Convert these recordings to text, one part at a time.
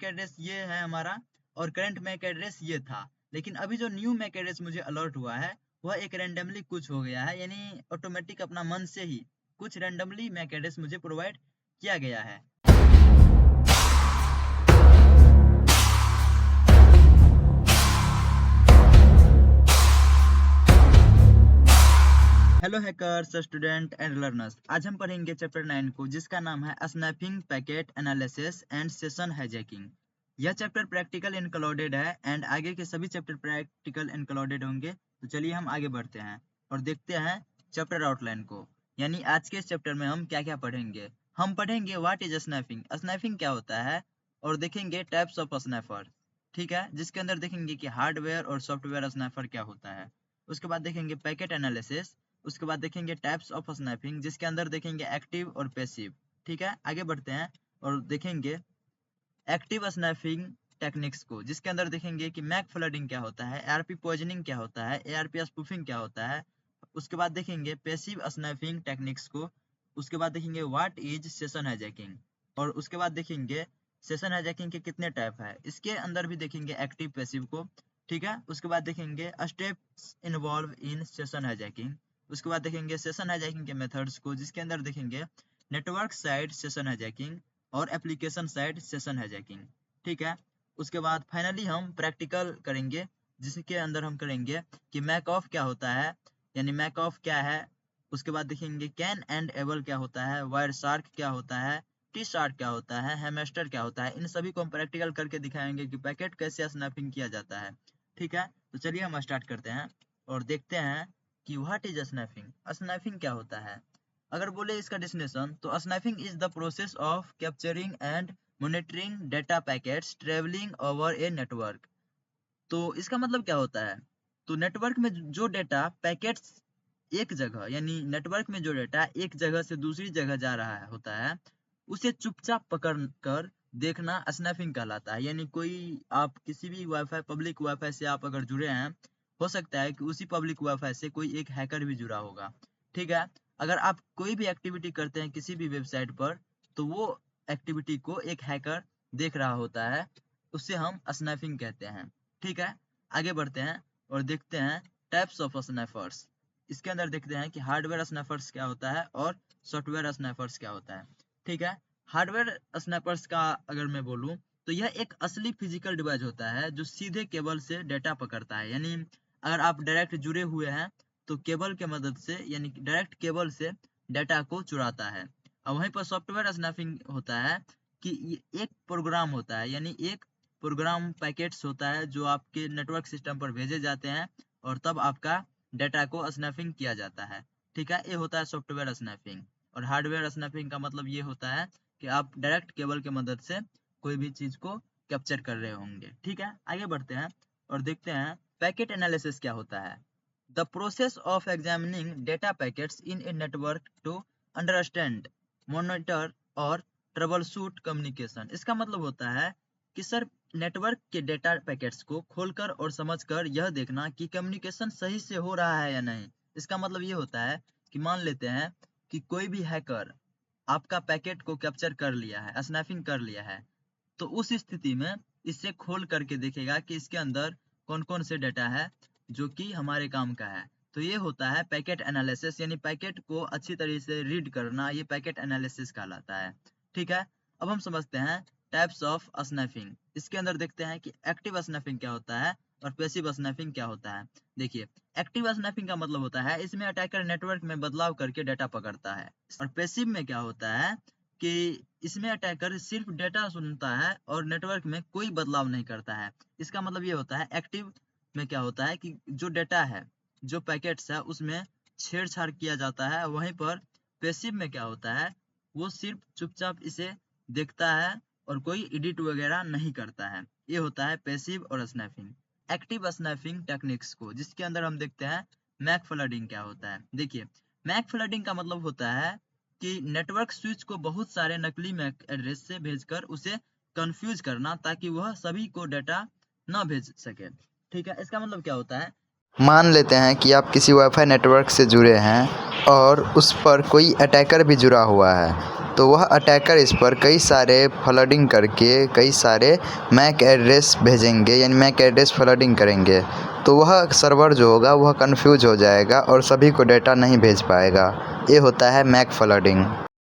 Address ये है हमारा और करंट मैक एड्रेस ये था, लेकिन अभी जो न्यू मैक एड्रेस मुझे अलर्ट हुआ है वह एक रैंडमली कुछ हो गया है, यानी ऑटोमेटिक अपना मन से ही कुछ रैंडमली मैक एड्रेस मुझे प्रोवाइड किया गया है। Hello hackers, student and learners, आज हम पढ़ेंगे चैप्टर 9 को, जिसका नाम है snapping, packet analysis and session hijacking. यह चैप्टर प्रैक्टिकल इंक्लूडेड है एंड आगे के सभी चैप्टर प्रैक्टिकल इंक्लूडेड होंगे। तो चलिए हम आगे बढ़ते हैं और देखते हैं चैप्टर आउटलाइन को, यानी आज के इस चैप्टर में हम क्या क्या पढ़ेंगे। हम पढ़ेंगे व्हाट इज स्नैपिंग, स्नैपिंग क्या होता है, और देखेंगे टाइप्स ऑफ स्नैपर, ठीक है, जिसके अंदर देखेंगे कि हार्डवेयर और सॉफ्टवेयर स्नैपर क्या होता है। उसके बाद देखेंगे पैकेट एनालिसिस, उसके बाद देखेंगे टाइप्स ऑफ स्नैपिंग, जिसके अंदर देखेंगे एक्टिव और पैसिव। ठीक है, आगे बढ़ते हैं और देखेंगे एक्टिव स्नैपिंग टेक्निक्स को, जिसके अंदर देखेंगे कि मैक फ्लडिंग क्या होता है, एआरपी पॉइजनिंग क्या होता है, एआरपी स्पूफिंग क्या होता है। उसके बाद देखेंगे पैसिव स्नैपिंग टेक्निक्स को। उसके बाद देखेंगे व्हाट इज सेशन हाईजैकिंग, और उसके बाद देखेंगे सेशन हाईजैकिंग के कितने टाइप है, इसके अंदर भी देखेंगे एक्टिव पैसिव को। ठीक है, उसके बाद देखेंगे steps involve in session hijacking. उसके बाद देखेंगे सेशन हाईजैकिंग के मेथड्स को, जिसके अंदर देखेंगे नेटवर्क साइड सेशन हाईजैकिंग और एप्लीकेशन साइड सेशन हाईजैकिंग। ठीक है, उसके बाद फाइनली हम प्रैक्टिकल करेंगे, जिसके अंदर हम करेंगे कि मैक ऑफ क्या होता है, यानी मैक ऑफ क्या है। उसके बाद देखेंगे कैन एंड एबल क्या होता है, वायर शार्क क्या होता है, टी शार्क क्या होता है, हैमस्टर क्या होता है। इन सभी को हम प्रैक्टिकल करके दिखाएंगे कि पैकेट कैसे स्नैपिंग किया जाता है। ठीक है, तो चलिए हम स्टार्ट करते हैं और देखते हैं कि व्हाट इज स्नैपिंग, स्नैपिंग क्या होता है। अगर बोले इसका डेफिनेशन, तो snapping is the process of capturing and monitoring data packets travelling over a network. तो इसका मतलब क्या होता है, तो नेटवर्क में जो डेटा पैकेट्स एक जगह, यानी नेटवर्क में जो डेटा एक जगह से दूसरी जगह जा रहा है होता है, उसे चुपचाप पकड़ कर देखना स्नैपिंग कहलाता है। यानी कोई आप किसी भी वाईफाई, पब्लिक वाईफाई से आप अगर जुड़े हैं, हो सकता है कि उसी पब्लिक वाईफाई से कोई एक हैकर भी जुड़ा होगा। ठीक है, अगर आप कोई भी एक्टिविटी करते हैं किसी भी वेबसाइट पर, तो वो एक्टिविटी को एक हैकर देख रहा होता है, उससे हम स्नैपिंग कहते हैं। ठीक है, आगे बढ़ते हैं और देखते हैं टाइप्स ऑफ स्नैपर्स। इसके अंदर देखते हैं कि हार्डवेयर स्नैपर्स क्या होता है और सॉफ्टवेयर स्नैपर्स क्या होता है। ठीक है, हार्डवेयर स्नैपर्स का अगर मैं बोलूं, तो यह एक असली फिजिकल डिवाइस होता है जो सीधे केबल से डेटा पकड़ता है। यानी अगर आप डायरेक्ट जुड़े हुए हैं तो केबल के मदद से, यानी डायरेक्ट केबल से डेटा को चुराता है। और वहीं पर सॉफ्टवेयर स्नैपिंग होता है कि एक प्रोग्राम होता है, यानी एक प्रोग्राम पैकेट्स होता है जो आपके नेटवर्क सिस्टम पर भेजे जाते हैं और तब आपका डेटा को स्नैपिंग किया जाता है। ठीक है, ये होता है सॉफ्टवेयर स्नैपिंग। और हार्डवेयर स्नैपिंग का मतलब ये होता है कि आप डायरेक्ट केबल की मदद से कोई भी चीज को कैप्चर कर रहे होंगे। ठीक है, आगे बढ़ते हैं और देखते हैं पैकेट एनालिसिस क्या होता है। The process of examining data packets in a network to understand, monitor और ट्रबल शूट कम्युनिकेशन। इसका मतलब होता है कि सर, नेटवर्क के डेटा पैकेट्स को खोलकर और समझकर यह देखना कि कम्युनिकेशन सही से हो रहा है या नहीं। इसका मतलब ये होता है कि मान लेते हैं कि कोई भी हैकर आपका पैकेट को कैप्चर कर लिया है, स्नैपिंग कर लिया है, तो उस स्थिति में इसे खोल करके देखेगा कि इसके अंदर कौन कौन से डेटा है जो कि हमारे काम का है। तो ये होता है पैकेट एनालिसिस, यानी पैकेट को अच्छी तरीके से रीड करना, ये पैकेट एनालिसिस कहलाता है। ठीक है, अब हम समझते हैं टाइप्स ऑफ स्नैपिंग। इसके अंदर देखते हैं कि एक्टिव स्नैपिंग क्या होता है और पैसिव स्नैपिंग क्या होता है। देखिए, एक्टिव स्नैपिंग का मतलब होता है इसमें अटैकर नेटवर्क में बदलाव करके डेटा पकड़ता है। और पैसिव में क्या होता है कि इसमें अटैकर सिर्फ डेटा सुनता है और नेटवर्क में कोई बदलाव नहीं करता है। इसका मतलब ये होता है एक्टिव में क्या होता है कि जो डेटा है, जो पैकेट्स है, उसमें छेड़छाड़ किया जाता है। वहीं पर पैसिव में क्या होता है, वो सिर्फ चुपचाप इसे देखता है और कोई एडिट वगैरह नहीं करता है। ये होता है पैसिव और स्नैपिंग। एक्टिव स्नैपिंग टेक्निक्स को, जिसके अंदर हम देखते हैं मैक फ्लडिंग क्या होता है। देखिए, मैक फ्लडिंग का मतलब होता है कि नेटवर्क स्विच को बहुत सारे नकली मैक एड्रेस से भेजकर उसे कंफ्यूज करना, ताकि वह सभी को डेटा ना भेज सके। ठीक है, इसका मतलब क्या होता है मान लेते हैं कि आप किसी वाईफाई नेटवर्क से जुड़े हैं और उस पर कोई अटैकर भी जुड़ा हुआ है, तो वह अटैकर इस पर कई सारे फ्लडिंग करके कई सारे मैक एड्रेस भेजेंगे, यानी मैक एड्रेस फ्लडिंग करेंगे। तो वह सर्वर जो होगा वह कंफ्यूज हो जाएगा और सभी को डेटा नहीं भेज पाएगा। ये होता है मैक फ्लडिंग।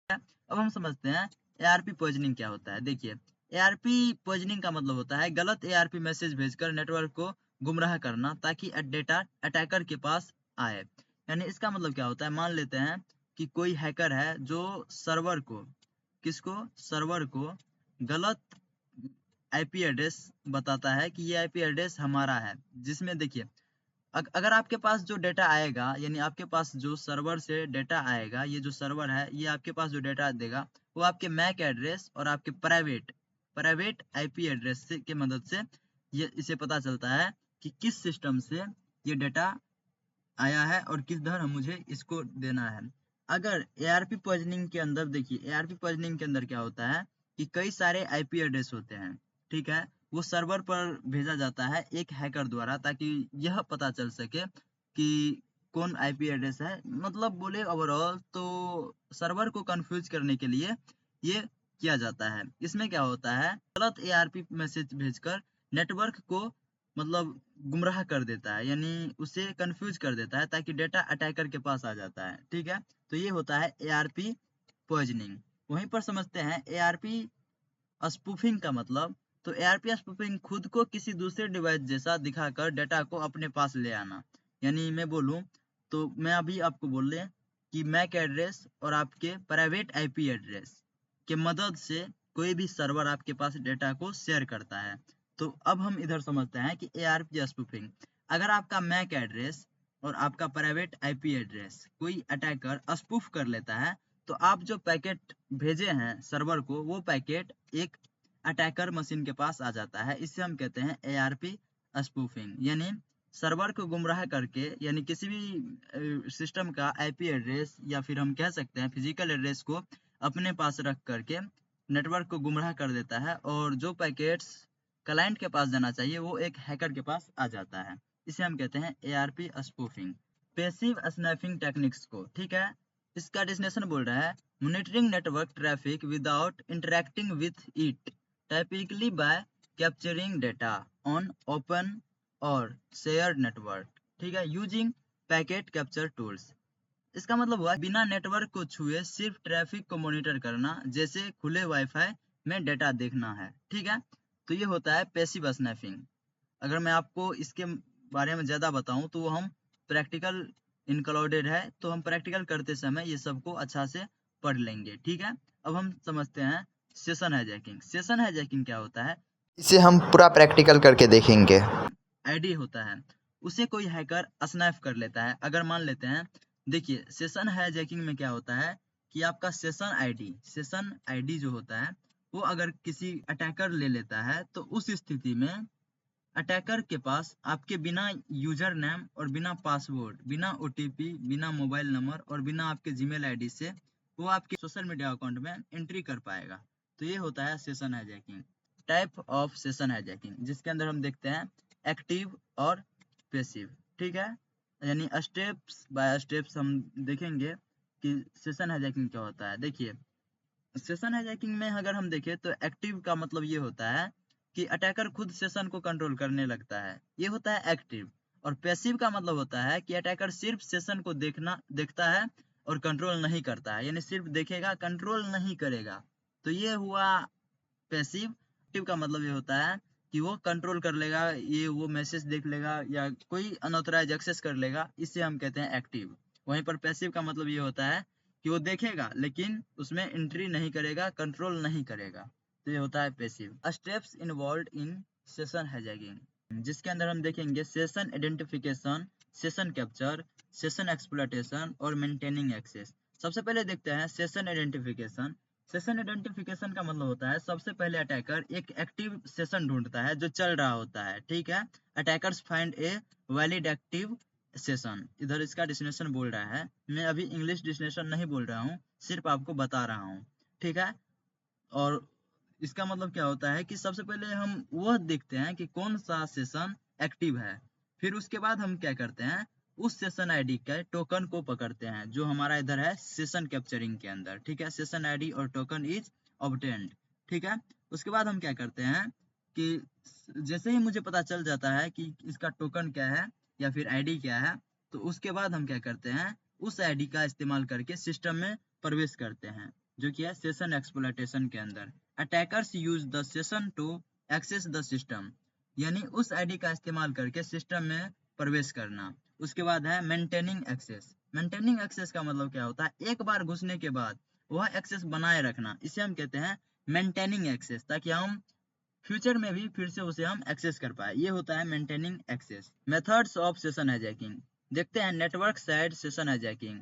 अब हम समझते हैं एआरपी पॉइजनिंग क्या होता है। देखिए, एआरपी पॉइजनिंग का मतलब होता है गलत एआरपी मैसेज भेजकर नेटवर्क को गुमराह करना ताकि डेटा अटैकर के पास आए। यानी इसका मतलब क्या होता है, मान लेते हैं कि कोई हैकर है जो सर्वर को सर्वर को गलत आईपी एड्रेस बताता है कि ये आईपी एड्रेस हमारा है, जिसमें देखिए अगर आपके पास जो डेटा आएगा, यानी आपके पास जो सर्वर से डेटा आएगा, ये जो सर्वर है ये आपके पास जो डेटा देगा वो आपके मैक एड्रेस और आपके प्राइवेट आईपी एड्रेस से के मदद से ये इसे पता चलता है कि किस सिस्टम से ये डेटा आया है और किस दर मुझे इसको देना है। अगर एआरपी पॉइजनिंग के अंदर देखिए, एआरपी पॉइजनिंग के अंदर क्या होता है कि कई सारे आईपी एड्रेस होते हैं, ठीक है, वो सर्वर पर भेजा जाता है एक हैकर द्वारा ताकि यह पता चल सके कि कौन आईपी एड्रेस है। मतलब बोले ओवरऑल तो सर्वर को कंफ्यूज करने के लिए ये किया जाता है। इसमें क्या होता है, गलत एआरपी मैसेज भेजकर नेटवर्क को मतलब गुमराह कर देता है, यानी उसे कंफ्यूज कर देता है ताकि डेटा अटैकर के पास आ जाता है, ठीक है। तो ये होता है एआरपी पॉइजनिंग। वहीं पर समझते हैं एआरपी स्पूफिंग का मतलब। तो एआरपी स्पूफिंग खुद को किसी दूसरे डिवाइस जैसा दिखाकर डेटा को अपने पास ले आना। यानी मैं बोलूं तो मैं अभी आपको बोल रहे कि मैक एड्रेस और आपके प्राइवेट आईपी एड्रेस के मदद से कोई भी सर्वर आपके पास डेटा को शेयर करता है। तो अब हम इधर समझते हैं कि एआरपी स्पूफिंग, अगर आपका मैक एड्रेस और आपका प्राइवेट आईपी एड्रेस कोई अटैकर स्पूफ कर लेता है, तो आप जो पैकेट भेजे हैं सर्वर को, वो पैकेट एक अटैकर मशीन के पास आ जाता है। इसे हम कहते हैं एआरपी स्पूफिंग, यानी सर्वर को गुमराह करके, यानी किसी भी सिस्टम का आईपी एड्रेस या फिर हम कह सकते हैं फिजिकल एड्रेस को अपने पास रख करके नेटवर्क को गुमराह कर देता है और जो पैकेट्स क्लाइंट के पास जाना चाहिए वो एक हैकर के पास आ जाता है। इसे हम कहते हैं एआरपी स्पूफिंग। पैसिव स्नैफिंग टेक्निक्स को, ठीक है, इसका डेफिनेशन बोल रहा है monitoring network traffic without interacting with it, typically bye capturing data on open और शेयर्ड नेटवर्क, ठीक है, यूजिंग पैकेट कैप्चर टूल्स। इसका मतलब हुआ बिना नेटवर्क को छुए सिर्फ ट्रैफिक को मॉनिटर करना, जैसे खुले वाईफाई में डेटा देखना है, ठीक है। तो ये होता है पैसिव स्नैपिंग। अगर मैं आपको इसके बारे में ज़्यादा बताऊं तो वो हम प्रैक्टिकल इंक्लूडेड है, तो हम प्रैक्टिकल करते समय ये सबको अच्छा से पढ़ लेंगे, ठीक है। अब हम समझते हैं सेशन हाईजैकिंग। सेशन हाईजैकिंग क्या होता है, इसे हम पूरा प्रैक्टिकल करके देखेंगे। आईडी होता है, उसे कोई हैकर स्नैप कर लेता है। अगर मान लेते हैं, देखिए सेशन हाईजैकिंग में क्या होता है कि आपका सेशन आईडी जो होता है वो अगर किसी अटैकर ले लेता है, तो उस स्थिति में अटैकर के पास आपके बिना यूजर नेम और बिना पासवर्ड, बिना ओटीपी, बिना मोबाइल नंबर और बिना आपके जीमेल आईडी से वो आपके सोशल मीडिया अकाउंट में एंट्री कर पाएगा। तो ये होता है session hijacking. Type of session hijacking, जिसके अंदर हम देखते हैं एक्टिव और पैसिव, ठीक है। यानी स्टेप्स बाय स्टेप्स हम देखेंगे कि सेशन हाईजैकिंग क्या होता है। देखिए, सेशन हाईजैकिंग में अगर हम देखें तो एक्टिव का मतलब ये होता है कि अटैकर खुद सेशन को कंट्रोल करने लगता है, ये होता है एक्टिव। और पैसिव का मतलब होता है कि अटैकर सिर्फ सेशन को देखता है और कंट्रोल नहीं करता है, यानी सिर्फ देखेगा, कंट्रोल नहीं करेगा। तो ये हुआ पैसिव। एक्टिव का मतलब ये होता है कि वो कंट्रोल कर लेगा, ये वो मैसेज देख लेगा या कोई अनऑथराइज एक्सेस कर लेगा, इसे हम कहते हैं एक्टिव। वहीं पर पैसिव का मतलब ये होता है कि वो देखेगा लेकिन उसमें एंट्री नहीं करेगा, कंट्रोल नहीं करेगा। तो ये होता है passive. Steps involve in session hijacking, जिसके अंदर हम देखेंगे session identification, session capture, session exploitation और मेंटेनिंग एक्सेस। सबसे पहले देखते हैं सेशन आइडेंटिफिकेशन। सेशन आइडेंटिफिकेशन का मतलब होता है सबसे पहले अटैकर एक एक्टिव सेशन ढूंढता है जो चल रहा होता है, ठीक है। Attackers find a valid active session, इधर इसका डेफिनेशन बोल रहा है, मैं अभी इंग्लिश डेफिनेशन नहीं बोल रहा हूँ, सिर्फ आपको बता रहा हूँ, ठीक है। और इसका मतलब क्या होता है कि सबसे पहले हम वह देखते हैं कि कौन सा सेशन एक्टिव है। फिर उसके बाद हम क्या करते हैं, उस सेशन आईडी के टोकन को पकड़ते हैं जो हमारा इधर है सेशन कैप्चरिंग के अंदर, ठीक है। सेशन आईडी और टोकन इज ऑब्टेन्ड, ठीक है। उसके बाद हम क्या करते हैं कि जैसे ही मुझे पता चल जाता है कि इसका टोकन क्या है या फिर आईडी क्या है, तो उसके बाद हम क्या करते हैं, उस आईडी का इस्तेमाल करके सिस्टम में प्रवेश करते हैं, जो कि है सेशन एक्सप्लॉइटेशन के अंदर। Attackers use the session to access the system, यानी उस आईडी का इस्तेमाल करके सिस्टम में प्रवेश करना। उसके बाद है मेंटेनिंग एक्सेस। मेंटेनिंग एक्सेस का मतलब क्या होता है, एक बार घुसने के बाद वह एक्सेस बनाए रखना, इसे हम कहते हैं मेंटेनिंग एक्सेस, ताकि हम फ्यूचर में भी फिर से उसे हम एक्सेस कर पाए। ये होता है maintaining access. Methods of session hijacking, देखते हैं नेटवर्क साइड सेशन हाईजैकिंग,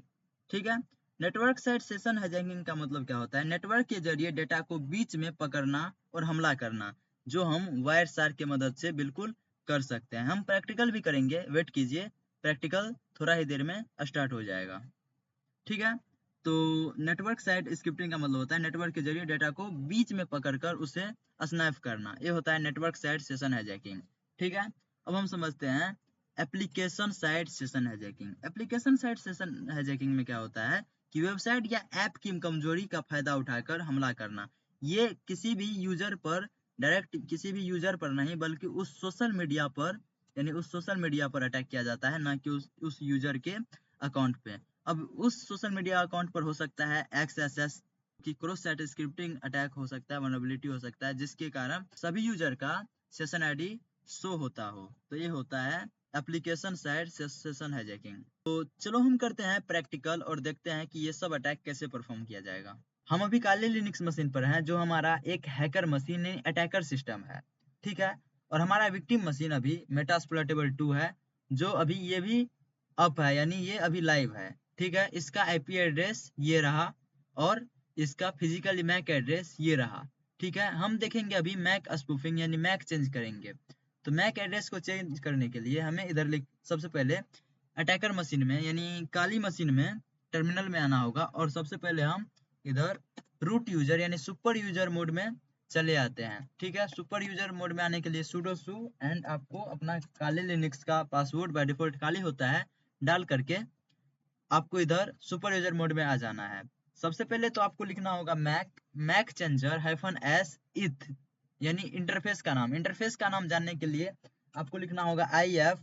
ठीक है। नेटवर्क साइड सेशन हाईजैकिंग का मतलब क्या होता है, नेटवर्क के जरिए डेटा को बीच में पकड़ना और हमला करना, जो हम वायर शार्क की मदद से बिल्कुल कर सकते हैं। हम प्रैक्टिकल भी करेंगे, वेट कीजिए, प्रैक्टिकल थोड़ा ही देर में स्टार्ट हो जाएगा, ठीक है। तो नेटवर्क साइड स्क्रिप्टिंग का मतलब होता है नेटवर्क के जरिए डेटा को बीच में पकड़कर उसे स्नैप करना, ये होता है नेटवर्क साइड सेशन हाईजैकिंग, ठीक है। अब हम समझते हैं application side session hijacking. Application side session hijacking में क्या होता है कि वेबसाइट या ऐप की कमजोरी का फायदा उठाकर हमला करना। ये किसी भी यूजर पर, डायरेक्ट किसी भी यूजर पर नहीं, बल्कि उस सोशल मीडिया पर, यानी उस सोशल मीडिया पर अटैक किया जाता है, ना कि उस यूजर के अकाउंट पे। अब उस सोशल मीडिया अकाउंट पर हो सकता है XSS की क्रॉस साइट स्क्रिप्टिंग अटैक हो सकता है, वल्नरेबिलिटी हो सकता है, जिसके कारण सभी यूजर का सेशन आईडी शो होता हो। तो ये होता है एप्लीकेशन साइड सेशन हाईजैकिंग। तो चलो हम करते हैं प्रैक्टिकल और देखते हैं कि ये सब अटैक कैसे परफॉर्म किया जाएगा। हम अभी काली लिनक्स मशीन पर हैं, जो हमारा एक हैकर मशीन अटैकर सिस्टम है, ठीक है। और हमारा विक्टिम मशीन अभी मेटास्प्लॉइटेबल 2 है, जो अभी ये भी अप है, यानी ये अभी लाइव है, ठीक है। इसका आईपी एड्रेस ये रहा और इसका फिजिकली मैक एड्रेस ये रहा, ठीक है। हम देखेंगे अभी मैक स्पूफिंग, यानी मैक चेंज करेंगे। तो मैक एड्रेस को चेंज करने के लिए हमें इधर लिख, सबसे पहले अटैकर मशीन में यानी काली मशीन में टर्मिनल में आना होगा, और सबसे पहले हम इधर रूट यूजर यानी सुपर यूजर मोड में चले आते हैं, ठीक है। सुपर यूजर मोड में आने के लिए sudo su एंड आपको अपना काली लिनक्स का पासवर्ड बाय डिफॉल्ट काली होता है डाल करके आपको इधर सुपर यूजर मोड में आ जाना है। सबसे पहले तो आपको लिखना होगा मैक चेंजर -s ith, यानी इंटरफेस का नाम। इंटरफेस का नाम जानने के लिए आपको लिखना होगा if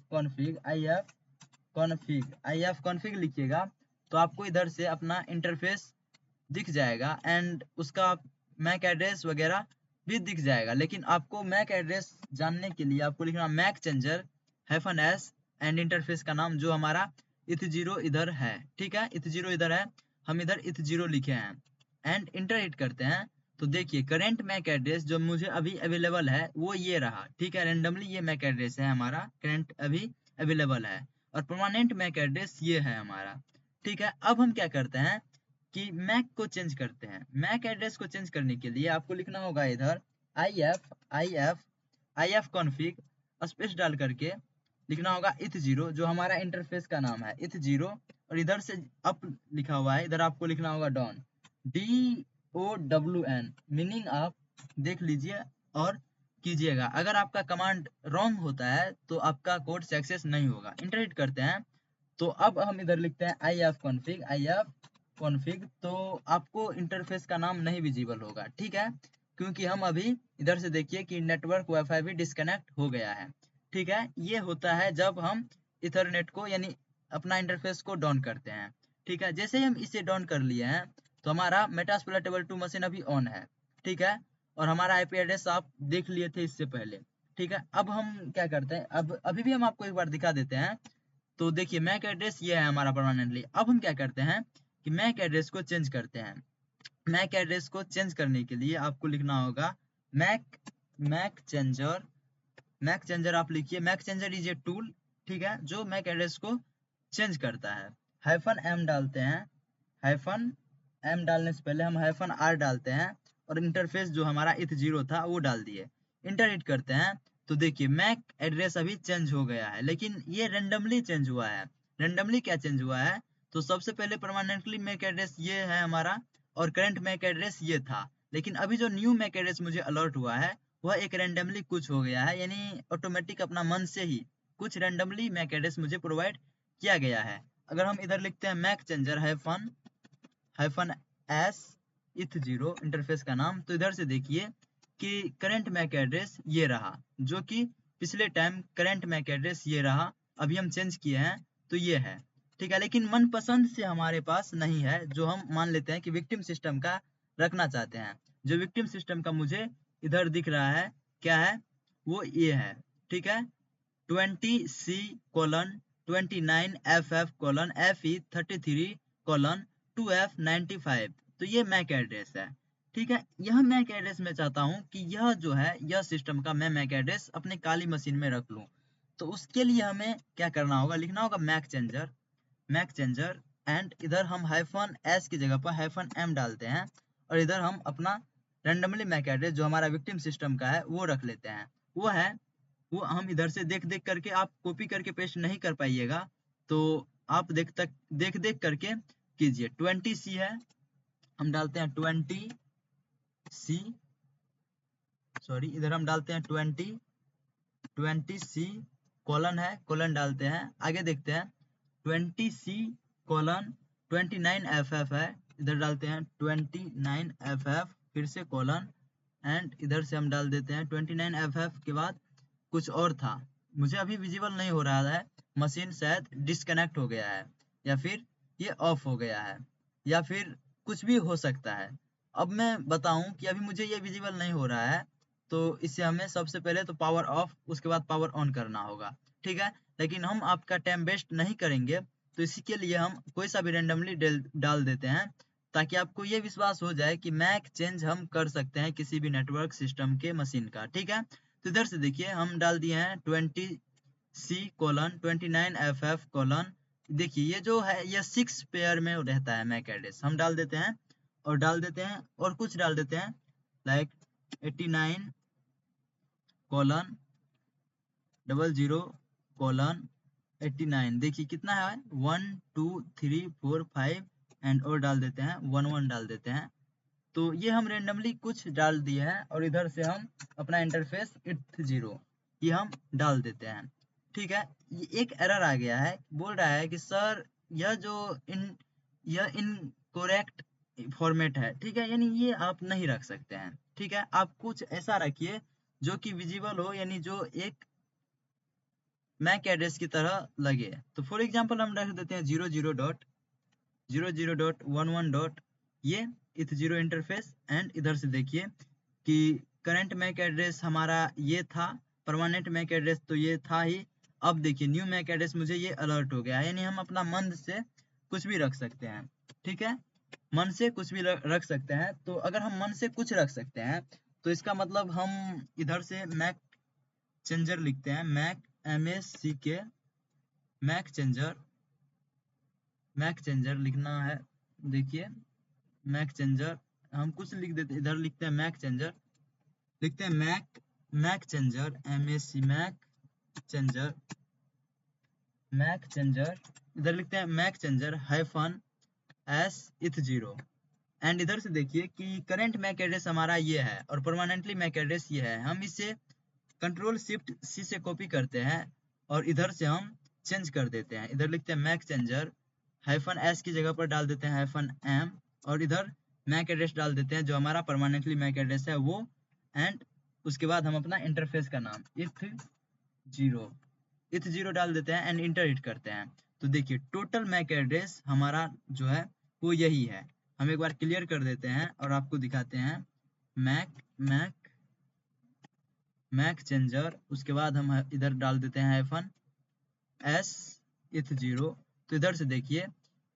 config लिखिएगा, तो आपको इधर से अपना इंटरफेस दिख जाएगा एंड उसका मैक एड्रेस वगैरह भी दिख जाएगा। लेकिन आपको मैक एड्रेस जानने के लिए आपको लिखना MAC changer -s and interface का नाम, जो हमारा eth0 इधर है, ठीक है। eth0 इधर है, हम इधर eth0 लिखे हैं एंड इंटर हिट करते हैं। तो देखिए करेंट मैक एड्रेस जो मुझे अभी अवेलेबल है वो ये रहा, ठीक है। रेंडमली ये मैक एड्रेस है हमारा, करेंट अभी अवेलेबल है, और परमानेंट मैक एड्रेस ये है हमारा, ठीक है। अब हम क्या करते हैं कि मैक को चेंज करते हैं। मैक एड्रेस को चेंज करने के लिए आपको लिखना होगा इधर if config स्पेस डाल करके लिखना होगा eth0, जो हमारा इंटरफेस का नाम है eth0, और इधर से अप लिखा हुआ है, इधर आपको लिखना होगा डॉन DOWN, मीनिंग आप देख लीजिए और कीजिएगा। अगर आपका कमांड रॉन्ग होता है तो आपका कोड सक्सेस नहीं होगा। इंटर हिट करते हैं, तो अब हम इधर लिखते हैं if config, तो आपको इंटरफेस का नाम नहीं विजिबल होगा, ठीक है। क्योंकि हम अभी इधर से देखिए कि नेटवर्क वाईफाई भी डिस्कनेक्ट हो गया है, ठीक है। ये होता है जब हम इथरनेट को यानी अपना इंटरफेस को डाउन करते हैं, ठीक है। जैसे ही हम इसे डाउन कर लिए हैं तो हमारा मेटास्प्लॉइटेबल 2 मशीन अभी ऑन है, ठीक है। और हमारा आईपी एड्रेस आप देख लिए थे इससे पहले, ठीक है। अब हम क्या करते हैं, अब अभी भी हम आपको एक बार दिखा देते हैं। तो देखिए मैक एड्रेस ये है हमारा परमानेंटली। अब हम क्या करते हैं कि मैक एड्रेस को चेंज करते हैं। मैक एड्रेस को चेंज करने के लिए आपको लिखना होगा मैक चेंजर आप लिखिए। MAC changer is a tool, ठीक है, जो मैक एड्रेस को चेंज करता है। -m डालते हैं, -m डालने से पहले हम -r डालते हैं, और इंटरफेस जो हमारा eth0 था वो डाल दिए। इंटर हिट करते हैं, तो देखिए मैक एड्रेस अभी चेंज हो गया है, लेकिन ये रेंडमली चेंज हुआ है। रेंडमली क्या चेंज हुआ है, तो सबसे पहले परमानेंटली मैक एड्रेस ये है हमारा, और करंट मैक एड्रेस ये था। लेकिन अभी जो न्यू मैक एड्रेस मुझे अलर्ट हुआ है वह एक रेंडमली कुछ हो गया है, यानी ऑटोमेटिक अपना मन से ही कुछ रैंडमली मैक एड्रेस मुझे प्रोवाइड किया गया है। अगर हम इधर लिखते हैं MAC changer hyphen S eth0 interface का नाम, तो इधर से देखिए कि करंट मैक एड्रेस ये रहा, जो कि पिछले टाइम करंट मैक एड्रेस ये रहा, अभी हम चेंज किए हैं तो ये है, ठीक है। लेकिन मनपसंद से हमारे पास नहीं है, जो हम मान लेते हैं कि विक्टिम सिस्टम का रखना चाहते हैं। जो विक्टिम सिस्टम का मुझे इधर दिख रहा है क्या है, वो ये है, ठीक है। 20C:29FF:FE33:2F95, तो ये मैक एड्रेस है, ठीक है। यह मैक एड्रेस मैं चाहता हूं कि यह जो है यह सिस्टम का मैं मैक एड्रेस अपने काली मशीन में रख लूं। तो उसके लिए हमें क्या करना होगा, लिखना होगा मैक चेंजर एंड इधर हम हाइफन एस की जगह पर हाइफन एम डालते हैं, और इधर हम अपना रैंडमली मैक एड्रेस जो हमारा विक्टिम सिस्टम का है वो रख लेते हैं। वो हम इधर से देख देख करके, आप कॉपी करके पेस्ट नहीं कर पाइएगा, तो आप देख देख करके कीजिए। 20C है, हम डालते हैं 20C, सॉरी इधर हम डालते हैं 20C कॉलन है, कॉलन डालते हैं। आगे देखते हैं 20C:29FF है, इधर डालते हैं 29FF, फिर से कॉलन, एंड इधर से हम डाल देते हैं 29FF के बाद कुछ और था, मुझे अभी विजिबल नहीं हो रहा है, मशीन शायद डिस्कनेक्ट हो गया है, या फिर ये ऑफ हो गया है, या फिर कुछ भी हो सकता है। अब मैं बताऊं कि अभी मुझे ये विजिबल नहीं हो रहा है, तो इससे हमें सबसे पहले तो पावर ऑफ, उसके बाद पावर ऑन करना होगा, ठीक है। लेकिन हम आपका टाइम वेस्ट नहीं करेंगे, तो इसी के लिए हम कोई सा भी रेंडमली डाल देते हैं, ताकि आपको ये विश्वास हो जाए कि मैक चेंज हम कर सकते हैं किसी भी नेटवर्क सिस्टम के मशीन का, ठीक है। तो इधर से देखिए हम डाल दिए हैं 20C:29FF:, देखिए ये जो है ये 6 पेयर में रहता है मैक एड्रेस, हम डाल देते हैं और कुछ डाल देते हैं लाइक 89:00:89। देखिए कितना है, 1 2 3 4 5 एंड और डाल देते हैं 1 1 डाल देते हैं। तो ये हम रेंडमली कुछ डाल दिए हैं, और इधर से हम अपना इंटरफेस eth0 ये हम डाल देते हैं, ठीक है। ये एक एरर आ गया है, बोल रहा है कि सर यह इनकोरेक्ट फॉर्मेट है, ठीक है, यानी ये आप नहीं रख सकते हैं, ठीक है। आप कुछ ऐसा रखिए जो कि विजिबल हो, यानी जो एक मैक एड्रेस की तरह लगे। तो फॉर एग्जांपल हम रख देते हैं 00.00.11. ये eth0 इंटरफेस, एंड इधर से देखिए कि करंट मैक एड्रेस हमारा ये था, परमानेंट मैक एड्रेस तो ये था ही। अब देखिए न्यू मैक एड्रेस मुझे ये अलर्ट हो गया, यानी हम अपना मन से कुछ भी रख सकते हैं, ठीक है। मन से कुछ भी रख सकते हैं, तो अगर हम मन से कुछ रख सकते हैं, तो इसका मतलब हम इधर से मैक चेंजर लिखते हैं, MACK मैक चेंजर लिखना है। देखिए मैक चेंजर हम कुछ लिख देते, इधर लिखते हैं मैक चेंजर, लिखते हैं मैक चेंजर मैक चेंजर, इधर लिखते हैं MAC changer hyphen S eth0, and इधर से देखिए कि करंट मैक एड्रेस हमारा ये है और परमानेंटली मैक एड्रेस ये है। हम इसे Ctrl+Shift+C से कॉपी करते हैं और इधर से हम चेंज कर देते हैं। इधर लिखते हैं मैक चेंजर हाइफन एस की जगह पर डाल देते हैं हाइफन एम, और इधर मैक एड्रेस डाल देते हैं जो हमारा परमानेंटली मैक एड्रेस है वो, एंड उसके बाद हम अपना इंटरफेस का नाम eth0 डाल देते हैं एंड इंटर हिट करते हैं। तो देखिए टोटल मैक एड्रेस हमारा जो है वो यही है। हम एक बार क्लियर कर देते हैं और आपको दिखाते हैं मैक चेंजर, उसके बाद हम इधर डाल देते हैं हाइफन एस eth0। तो इधर से देखिए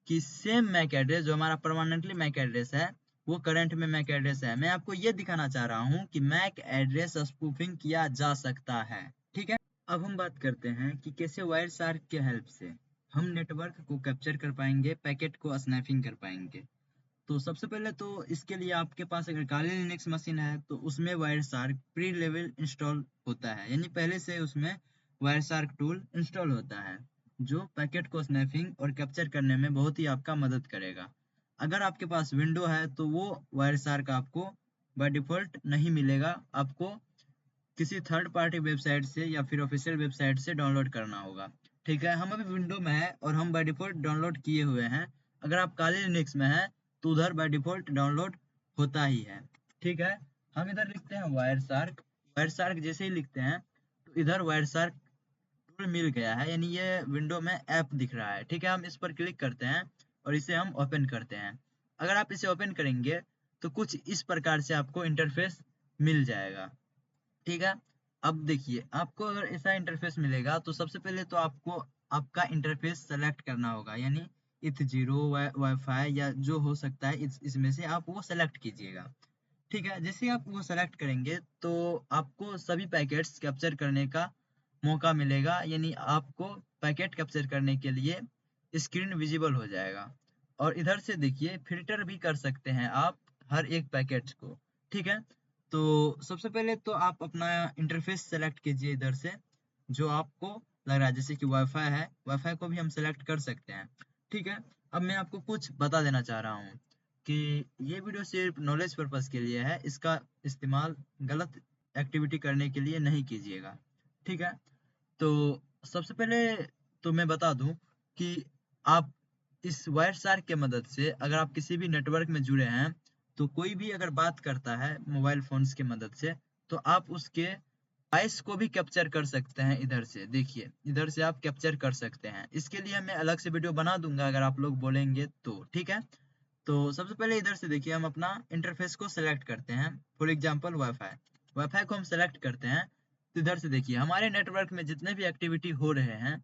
कि सेम मैक एड्रेस जो हमारा परमानेंटली मैक एड्रेस है वो करंट में मैक एड्रेस है। मैं आपको ये दिखाना चाह रहा हूँ कि मैक एड्रेस स्पूफिंग किया जा सकता है, ठीक है। अब हम बात करते हैं कि कैसे वायर शार्क के हेल्प से हम नेटवर्क को कैप्चर कर पाएंगे, पैकेट को स्नैपिंग कर पाएंगे। तो सबसे पहले तो इसके लिए आपके पास अगर काली लिनक्स मशीन है तो उसमें wire shark pre level install होता है, यानी पहले से उसमें वायर शार्क टूल इंस्टॉल होता है जो पैकेट को स्नैपिंग और कैप्चर करने में बहुत ही आपका मदद करेगा। अगर आपके पास विंडो है तो वो वायर शार्क आपको बाय डिफॉल्ट नहीं मिलेगा, आपको किसी थर्ड पार्टी वेबसाइट से या फिर ऑफिशियल वेबसाइट से डाउनलोड करना होगा। ठीक है, हम अभी विंडो में है और हम बाय डिफॉल्ट डाउनलोड किए हुए हैं। अगर आप काली लिनक्स में है तो उधर बाय डिफॉल्ट डाउनलोड होता ही है। ठीक है, हम इधर लिखते हैं वायर शार्क। वायर शार्क जैसे ही लिखते हैं तो इधर वायर शार्क टूल मिल गया है, यानी ये विंडो में ऐप दिख रहा है। ठीक है, हम इस पर क्लिक करते हैं और इसे हम ओपन करते हैं। अगर आप इसे ओपन करेंगे तो कुछ इस प्रकार से आपको इंटरफेस मिल जाएगा। ठीक है, अब देखिए आपको अगर ऐसा इंटरफेस मिलेगा तो सबसे पहले तो आपको आपका इंटरफेस सेलेक्ट करना होगा, यानी इथ जीरो वाईफाई या जो हो सकता है इसमें से आप वो सेलेक्ट कीजिएगा। ठीक है, जैसे आप वो सेलेक्ट करेंगे तो आपको सभी पैकेट्स कैप्चर करने का मौका मिलेगा, यानी आपको पैकेट कैप्चर करने के लिए स्क्रीन विजिबल हो जाएगा। और इधर से देखिए फिल्टर भी कर सकते हैं आप हर एक पैकेट को। ठीक है, तो सबसे पहले तो आप अपना इंटरफेस सेलेक्ट कीजिए इधर से, जो आपको लग रहा है। जैसे कि वाईफाई है, वाईफाई को भी हम सेलेक्ट कर सकते हैं। ठीक है, अब मैं आपको कुछ बता देना चाह रहा हूँ कि ये वीडियो सिर्फ नॉलेज पर्पस के लिए है, इसका इस्तेमाल गलत एक्टिविटी करने के लिए नहीं कीजिएगा। ठीक है, तो सबसे पहले तो मैं बता दूं कि आप इस वायर शार्क के मदद से अगर आप किसी भी नेटवर्क में जुड़े हैं तो कोई भी अगर बात करता है मोबाइल फोन्स के मदद से तो आप उसके वॉइस को भी कैप्चर कर सकते हैं। इधर से देखिए, इधर से आप कैप्चर कर सकते हैं। इसके लिए मैं अलग से वीडियो बना दूंगा अगर आप लोग बोलेंगे तो। ठीक है, तो सबसे पहले इधर से देखिए हम अपना इंटरफेस को सिलेक्ट करते हैं। फॉर एग्जांपल वाईफाई, वाईफाई को हम सेलेक्ट करते हैं। तो इधर से देखिए हमारे नेटवर्क में जितने भी एक्टिविटी हो रहे हैं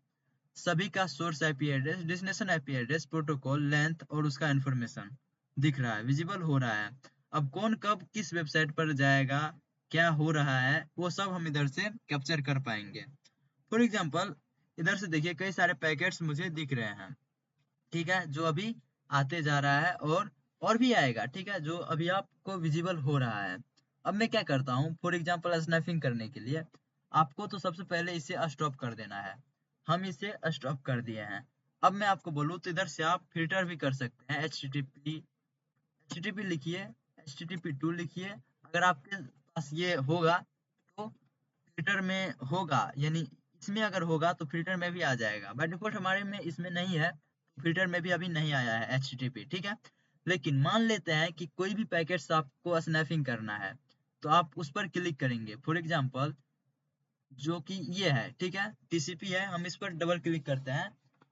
सभी का source IP address, destination IP address, protocol length और उसका इंफॉर्मेशन दिख रहा है, विजिबल हो रहा है। अब कौन कब किस वेबसाइट पर जाएगा, क्या हो रहा है, वो सब हम इधर से कैप्चर कर पाएंगे। फॉर एग्जांपल इधर से देखिए कई सारे पैकेट्स मुझे दिख रहे हैं। ठीक है, जो अभी आते जा रहा है और भी आएगा। ठीक है, जो अभी आपको विजिबल हो रहा है। अब मैं क्या करता हूँ, फॉर एग्जांपल स्नैपिंग करने के लिए आपको तो सबसे पहले इसे स्टॉप कर देना है। हम इसे स्टॉप कर दिए हैं। अब मैं आपको बोलूँ तो इधर से आप फिल्टर भी कर सकते हैं। HTTP लिखिए, HTTP2 लिखिए। अगर आपके पास ये होगा तो फिल्टर में होगा, यानी इसमें अगर होगा तो फिल्टर में भी आ जाएगा। बाय डिफॉल्ट हमारे में इसमें नहीं है, फिल्टर में भी अभी नहीं आया है HTTP। ठीक है, लेकिन मान लेते हैं कि कोई भी पैकेट्स आपको स्नैपिंग करना है तो आप उस पर क्लिक करेंगे। फॉर एग्जांपल जो कि ये है, ठीक है, TCP है, हम इस पर डबल क्लिक करते हैं।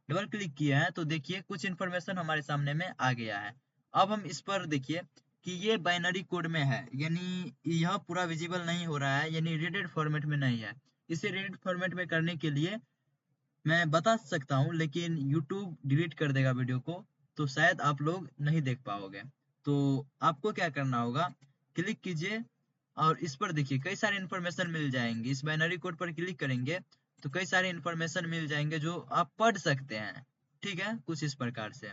डबल क्लिक किए हैं तो देखिए कुछ इन्फॉर्मेशन हमारे सामने में आ गया है। अब हम इस पर देखिए कि ये बाइनरी कोड में है, यानी यह पूरा विजिबल नहीं हो रहा है, यानी रीडेड फॉर्मेट में नहीं है। इसे रीडेड फॉर्मेट में करने के लिए मैं बता सकता हूँ, लेकिन YouTube डिलीट कर देगा वीडियो को, तो शायद आप लोग नहीं देख पाओगे। तो आपको क्या करना होगा, क्लिक कीजिए और इस पर देखिए कई सारे इन्फॉर्मेशन मिल जाएंगे। इस बाइनरी कोड पर क्लिक करेंगे तो कई सारे इन्फॉर्मेशन मिल जाएंगे जो आप पढ़ सकते हैं। ठीक है, कुछ इस प्रकार से।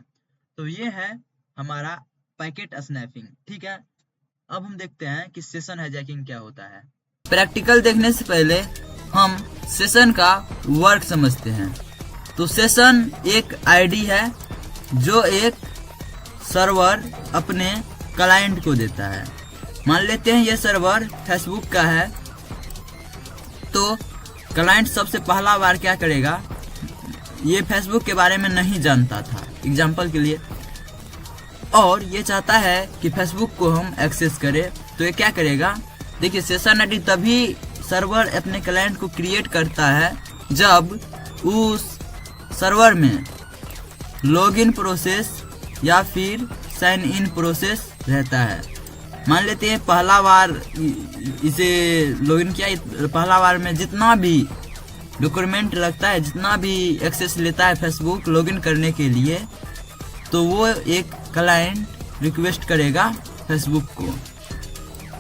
तो ये है हमारा पैकेट स्नैपिंग। ठीक है, अब हम देखते हैं कि सेशन हाईजैकिंग क्या होता है। प्रैक्टिकल देखने से पहले हम सेशन का वर्क समझते हैं। तो सेशन एक आईडी है जो एक सर्वर अपने क्लाइंट को देता है। मान लेते हैं ये सर्वर फेसबुक का है, तो क्लाइंट सबसे पहला बार क्या करेगा, ये फेसबुक के बारे में नहीं जानता था एग्जांपल के लिए, और ये चाहता है कि फेसबुक को हम एक्सेस करें। तो ये क्या करेगा, देखिए सेशन आईडी तभी सर्वर अपने क्लाइंट को क्रिएट करता है जब उस सर्वर में लॉगिन प्रोसेस या फिर साइन इन प्रोसेस रहता है। मान लेते हैं पहला बार इसे लॉगिन किया, पहला बार में जितना भी डॉक्यूमेंट लगता है, जितना भी एक्सेस लेता है फेसबुक लॉगिन करने के लिए, तो वो एक क्लाइंट रिक्वेस्ट करेगा फेसबुक को।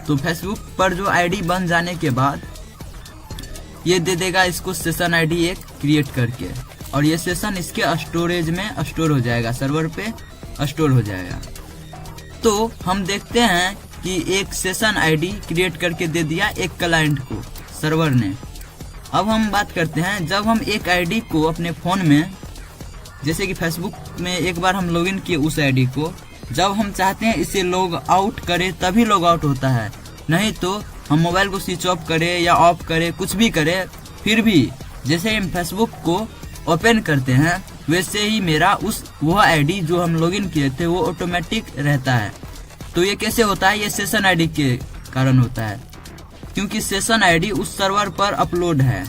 तो फेसबुक पर जो आईडी बन जाने के बाद ये दे देगा इसको सेशन आईडी एक क्रिएट करके, और ये सेशन इसके स्टोरेज में स्टोर हो जाएगा, सर्वर पे स्टोर हो जाएगा। तो हम देखते हैं कि एक सेशन आईडी क्रिएट करके दे दिया एक क्लाइंट को सर्वर ने। अब हम बात करते हैं, जब हम एक आईडी को अपने फ़ोन में, जैसे कि फेसबुक में एक बार हम लॉगिन किए उस आईडी को, जब हम चाहते हैं इसे लॉग आउट करें तभी लॉग आउट होता है, नहीं तो हम मोबाइल को स्विच ऑफ करें या ऑफ करें, कुछ भी करें, फिर भी जैसे हम फेसबुक को ओपन करते हैं वैसे ही मेरा वह आईडी जो हम लॉगिन किए थे वो ऑटोमेटिक रहता है। तो ये कैसे होता है? ये सेशन आईडी के कारण होता है, क्योंकि सेशन आईडी उस सर्वर पर अपलोड है।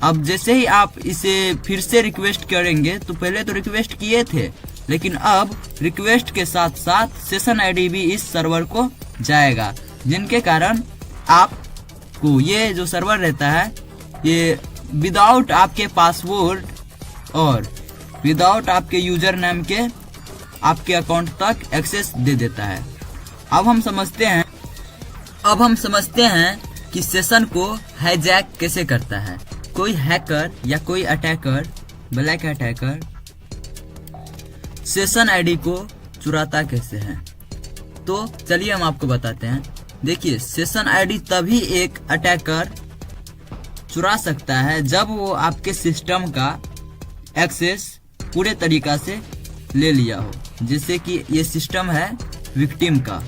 अब जैसे ही आप इसे फिर से रिक्वेस्ट करेंगे, तो पहले तो रिक्वेस्ट किए थे, लेकिन अब रिक्वेस्ट के साथ साथ सेशन आईडी भी इस सर्वर को जाएगा, जिनके कारण आपको ये जो सर्वर रहता है ये विदाउट आपके पासवर्ड और विदाउट आपके यूजर नेम के आपके अकाउंट तक एक्सेस दे देता है। अब हम समझते हैं कि सेशन को हाईजैक कैसे करता है। कोई हैकर या कोई attacker, black attacker session ID को चुराता कैसे है, तो चलिए हम आपको बताते हैं। देखिए, सेशन आईडी तभी एक अटैकर चुरा सकता है जब वो आपके सिस्टम का एक्सेस पूरे तरीका से ले लिया हो। जैसे कि ये सिस्टम है विक्टिम का,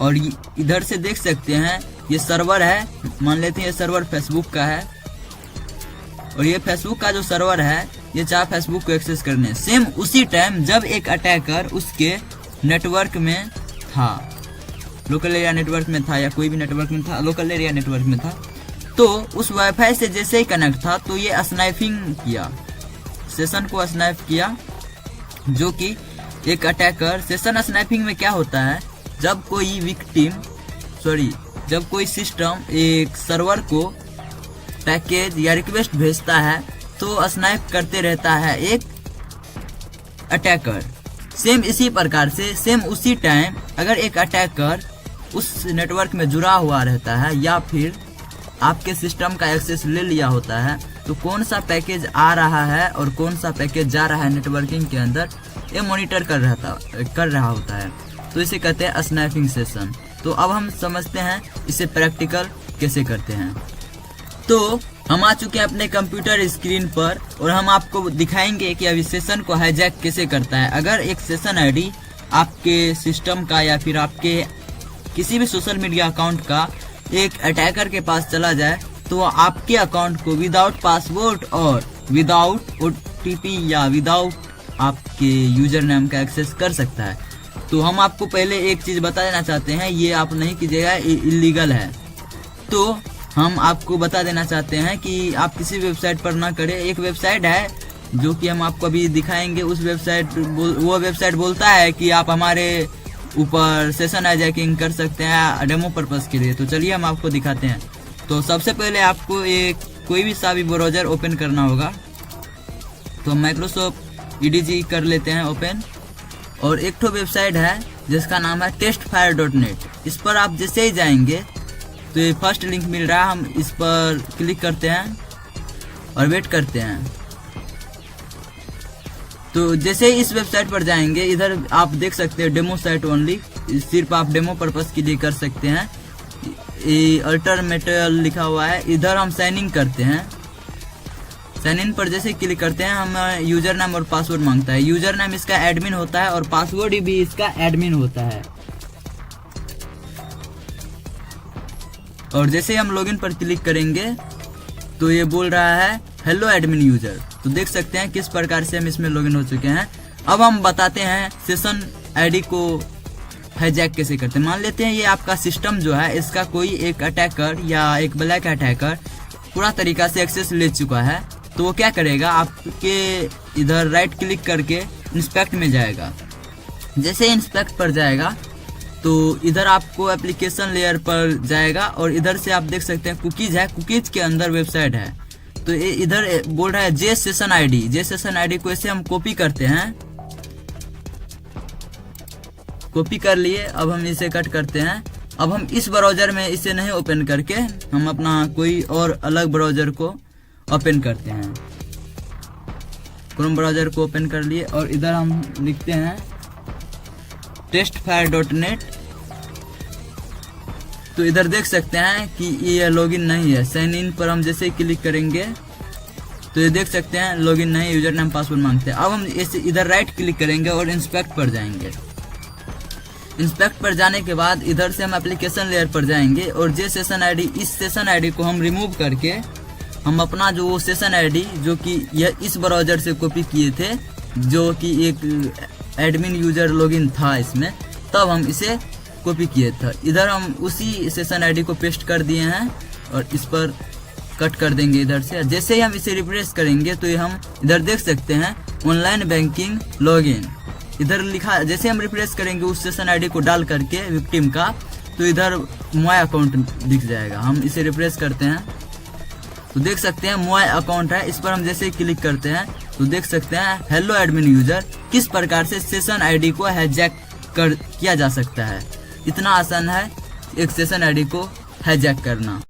और इधर से देख सकते हैं ये सर्वर है, मान लेते हैं ये सर्वर फेसबुक का है, और ये फेसबुक का जो सर्वर है ये चाहे फेसबुक को एक्सेस करने, सेम उसी टाइम जब एक अटैकर उसके नेटवर्क में था, लोकल एरिया नेटवर्क में था या कोई भी नेटवर्क में था, लोकल एरिया नेटवर्क में था, तो उस वाईफाई से जैसे ही कनेक्ट था तो ये स्नाइपिंग किया, सेशन को स्नाइप किया। जो कि एक अटैकर, सेशन स्नाइपिंग में क्या होता है, जब कोई सिस्टम एक सर्वर को पैकेज या रिक्वेस्ट भेजता है तो स्नाइप करते रहता है एक अटैकर। सेम इसी प्रकार से सेम उसी टाइम अगर एक अटैकर उस नेटवर्क में जुड़ा हुआ रहता है या फिर आपके सिस्टम का एक्सेस ले लिया होता है, तो कौन सा पैकेज आ रहा है और कौन सा पैकेज जा रहा है नेटवर्किंग के अंदर, ये मॉनिटर कर रहा होता है। तो इसे कहते हैं स्नाइपिंग सेशन। तो अब हम समझते हैं इसे प्रैक्टिकल कैसे करते हैं। तो हम आ चुके हैं अपने कंप्यूटर स्क्रीन पर और हम आपको दिखाएंगे कि अभी सेशन को हाईजैक कैसे करता है। अगर एक सेशन आईडी आपके सिस्टम का या फिर आपके किसी भी सोशल मीडिया अकाउंट का एक अटैकर के पास चला जाए, तो वो आपके अकाउंट को विदाउट पासवर्ड और विदाउट ओटीपी या विदाउट आपके यूजर नेम का एक्सेस कर सकता है। तो हम आपको पहले एक चीज बता देना चाहते हैं, ये आप नहीं कीजिएगा, इलीगल है। तो हम आपको बता देना चाहते हैं कि आप किसी वेबसाइट पर ना करें। एक वेबसाइट है जो कि हम आपको अभी दिखाएंगे, उस वो वेबसाइट बोलता है कि आप हमारे ऊपर सेशन हाईजैकिंग कर सकते हैं डेमो पर्पस के लिए। तो चलिए हम आपको दिखाते हैं। तो सबसे पहले आपको कोई भी सा भी ब्राउज़र ओपन करना होगा। तो माइक्रोसॉफ्ट ईडीजी कर लेते हैं ओपन, और एक तो वेबसाइट है जिसका नाम है testfire.net। इस पर आप जैसे ही जाएंगे तो ये फर्स्ट लिंक मिल रहा है, हम इस पर क्लिक करते हैं और वेट करते हैं। तो जैसे ही इस वेबसाइट पर जाएंगे, इधर आप देख सकते हैं डेमो साइट ओनली, सिर्फ आप डेमो पर्पस के लिए कर सकते हैं। अल्टर मेटेरियल लिखा हुआ है, इधर हम साइन इन करते हैं। साइन इन पर जैसे क्लिक करते हैं, हम यूजर नेम और पासवर्ड मांगता है। यूजर नेम इसका एडमिन होता है और पासवर्ड भी इसका एडमिन होता है। और जैसे हम लॉगिन पर क्लिक करेंगे तो ये बोल रहा है हेलो एडमिन यूजर। तो देख सकते हैं किस प्रकार से हम इसमें लॉगिन हो चुके हैं। अब हम बताते हैं सेशन आईडी को हाईजैक कैसे करते हैं। मान लेते हैं ये आपका सिस्टम जो है, इसका कोई एक अटैकर या एक ब्लैक अटैकर पूरा तरीका से एक्सेस ले चुका है। तो वो क्या करेगा, आपके इधर राइट क्लिक करके इंस्पेक्ट में जाएगा। जैसे इंस्पेक्ट पर जाएगा तो इधर आपको एप्लीकेशन लेयर पर जाएगा और इधर से आप देख सकते हैं कुकीज है, कुकीज के अंदर वेबसाइट है। तो इधर बोल रहा है जे सेशन आईडी को ऐसे हम कॉपी करते हैं। कॉपी कर लिए, अब हम इसे कट करते हैं। अब हम इस ब्राउजर में इसे नहीं ओपन करके हम अपना कोई और अलग ब्राउजर को ओपन करते हैं। क्रोम ब्राउजर को ओपन कर लिए और इधर हम लिखते हैं testfire.net। तो इधर देख सकते हैं कि ये लॉगिन नहीं है। साइन इन पर हम जैसे क्लिक करेंगे तो ये देख सकते हैं लॉगिन नहीं, यूजर नेम पासवर्ड मांगते हैं। अब हम इधर राइट क्लिक करेंगे और इंस्पेक्ट पर जाएंगे। इंस्पेक्ट पर जाने के बाद इधर से हम एप्लीकेशन लेयर पर जाएंगे और जे सेशन आईडी, इस सेशन आईडी को हम रिमूव करके हम अपना जो वो सेशन आईडी जो कि यह इस ब्राउज़र से कॉपी किए थे, जो कि एक एडमिन यूजर लॉगिन था इसमें, तब हम इसे कॉपी किए थे। इधर हम उसी सेशन आईडी को पेस्ट कर दिए हैं और इस पर कट कर देंगे इधर से। जैसे ही हम इसे रिफ्रेश करेंगे तो ये हम इधर देख सकते हैं ऑनलाइन बैंकिंग लॉगिन इधर लिखा। जैसे हम रिफ्रेश करेंगे उस सेशन आईडी को डाल करके विक्टिम का, तो इधर माय अकाउंट दिख जाएगा। हम इसे रिफ्रेश करते हैं तो देख सकते हैं माय अकाउंट है। इस पर हम जैसे ही क्लिक करते हैं तो देख सकते हैं हेलो एडमिन यूजर, किस प्रकार से सेशन आईडी को हाईजैक किया जा सकता है। इतना आसान है एक सेशन आईडी को हाईजैक करना।